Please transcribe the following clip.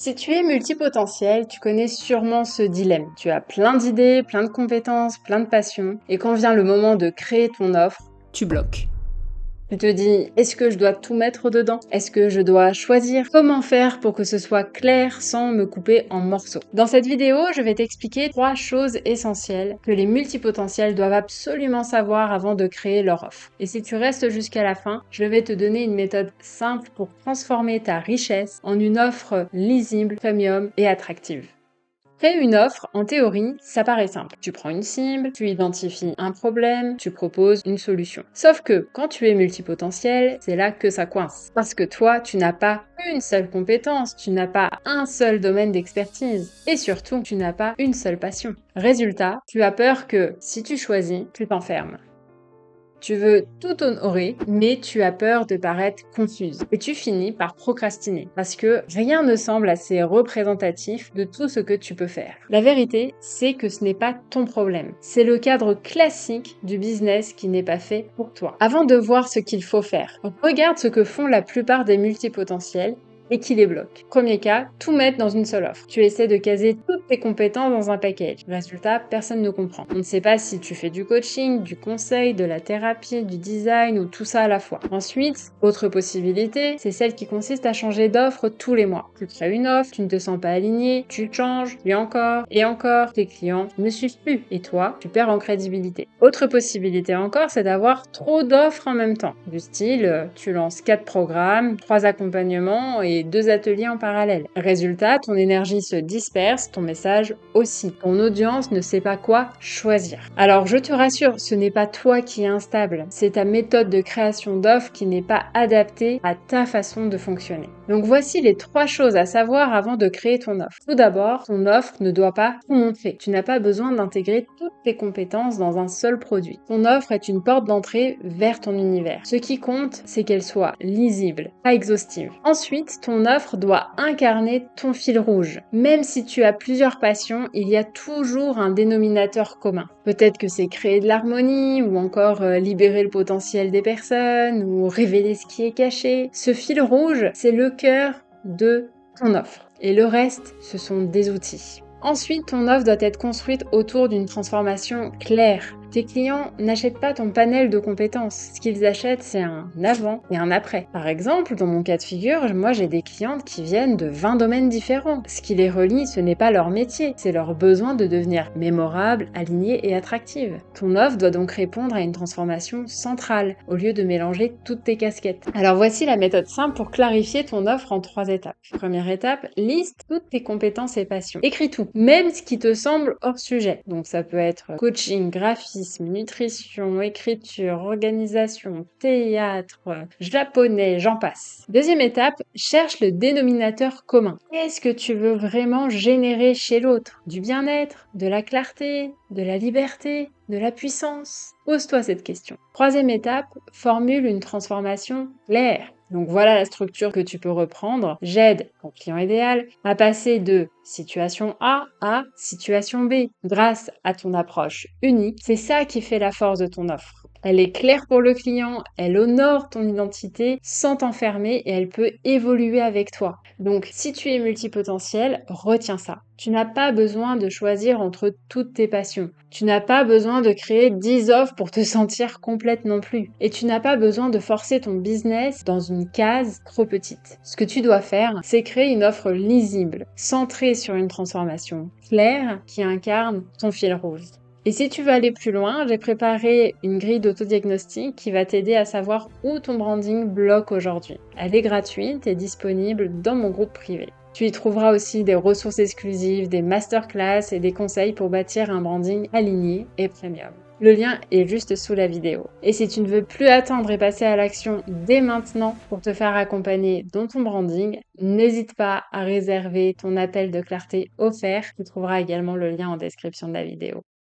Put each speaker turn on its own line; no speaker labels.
Si tu es multipotentiel, tu connais sûrement ce dilemme. Tu as plein d'idées, plein de compétences, plein de passions, et quand vient le moment de créer ton offre, tu bloques. Tu te dis, est-ce que je dois tout mettre dedans? Est-ce que je dois choisir? Comment faire pour que ce soit clair sans me couper en morceaux? Dans cette vidéo, je vais t'expliquer 3 choses essentielles que les multipotentiels doivent absolument savoir avant de créer leur offre. Et si tu restes jusqu'à la fin, je vais te donner une méthode simple pour transformer ta richesse en une offre lisible, premium et attractive. Créer une offre, en théorie, ça paraît simple. Tu prends une cible, tu identifies un problème, tu proposes une solution. Sauf que quand tu es multipotentiel, c'est là que ça coince. Parce que toi, tu n'as pas une seule compétence, tu n'as pas un seul domaine d'expertise. Et surtout, tu n'as pas une seule passion. Résultat, tu as peur que si tu choisis, tu t'enfermes. Tu veux tout honorer, mais tu as peur de paraître confuse. Et tu finis par procrastiner, parce que rien ne semble assez représentatif de tout ce que tu peux faire. La vérité, c'est que ce n'est pas ton problème. C'est le cadre classique du business qui n'est pas fait pour toi. Avant de voir ce qu'il faut faire, regarde ce que font la plupart des multipotentiels et qui les bloque. Premier cas, tout mettre dans une seule offre. Tu essaies de caser toutes tes compétences dans un package. Résultat, personne ne comprend. On ne sait pas si tu fais du coaching, du conseil, de la thérapie, du design ou tout ça à la fois. Ensuite, autre possibilité, c'est celle qui consiste à changer d'offre tous les mois. Tu crées une offre, tu ne te sens pas aligné, tu changes, et encore, tes clients ne suivent plus. Et toi, tu perds en crédibilité. Autre possibilité encore, c'est d'avoir trop d'offres en même temps. Du style, tu lances 4 programmes, 3 accompagnements et 2 ateliers en parallèle. Résultat, ton énergie se disperse, ton message aussi. Ton audience ne sait pas quoi choisir. Alors je te rassure, ce n'est pas toi qui es instable, c'est ta méthode de création d'offres qui n'est pas adaptée à ta façon de fonctionner. Donc voici les 3 choses à savoir avant de créer ton offre. Tout d'abord, ton offre ne doit pas tout montrer. Tu n'as pas besoin d'intégrer toutes tes compétences dans un seul produit. Ton offre est une porte d'entrée vers ton univers. Ce qui compte, c'est qu'elle soit lisible, pas exhaustive. Ensuite, ton offre doit incarner ton fil rouge. Même si tu as plusieurs passions, il y a toujours un dénominateur commun. Peut-être que c'est créer de l'harmonie, ou encore libérer le potentiel des personnes, ou révéler ce qui est caché. Ce fil rouge, c'est le cœur de ton offre. Et le reste, ce sont des outils. Ensuite, ton offre doit être construite autour d'une transformation claire. Tes clients n'achètent pas ton panel de compétences. Ce qu'ils achètent, c'est un avant et un après. Par exemple, dans mon cas de figure, moi j'ai des clientes qui viennent de 20 domaines différents. Ce qui les relie, ce n'est pas leur métier, c'est leur besoin de devenir mémorable, alignée et attractive. Ton offre doit donc répondre à une transformation centrale, au lieu de mélanger toutes tes casquettes. Alors voici la méthode simple pour clarifier ton offre en 3 étapes. Première étape, liste toutes tes compétences et passions. Écris tout, même ce qui te semble hors sujet. Donc ça peut être coaching, graphisme, nutrition, écriture, organisation, théâtre, japonais, j'en passe. Deuxième étape, cherche le dénominateur commun. Qu'est-ce que tu veux vraiment générer chez l'autre? Du bien-être, de la clarté, de la liberté, de la puissance? Pose-toi cette question. Troisième étape, formule une transformation claire. Donc voilà la structure que tu peux reprendre. J'aide ton client idéal à passer de situation A à situation B grâce à ton approche unique. C'est ça qui fait la force de ton offre. Elle est claire pour le client, elle honore ton identité sans t'enfermer et elle peut évoluer avec toi. Donc si tu es multipotentiel, retiens ça. Tu n'as pas besoin de choisir entre toutes tes passions. Tu n'as pas besoin de créer 10 offres pour te sentir complète non plus. Et tu n'as pas besoin de forcer ton business dans une case trop petite. Ce que tu dois faire, c'est créer une offre lisible, centrée sur une transformation claire qui incarne ton fil rouge. Et si tu veux aller plus loin, j'ai préparé une grille d'autodiagnostic qui va t'aider à savoir où ton branding bloque aujourd'hui. Elle est gratuite et disponible dans mon groupe privé. Tu y trouveras aussi des ressources exclusives, des masterclass et des conseils pour bâtir un branding aligné et premium. Le lien est juste sous la vidéo. Et si tu ne veux plus attendre et passer à l'action dès maintenant pour te faire accompagner dans ton branding, n'hésite pas à réserver ton appel de clarté offert. Tu trouveras également le lien en description de la vidéo.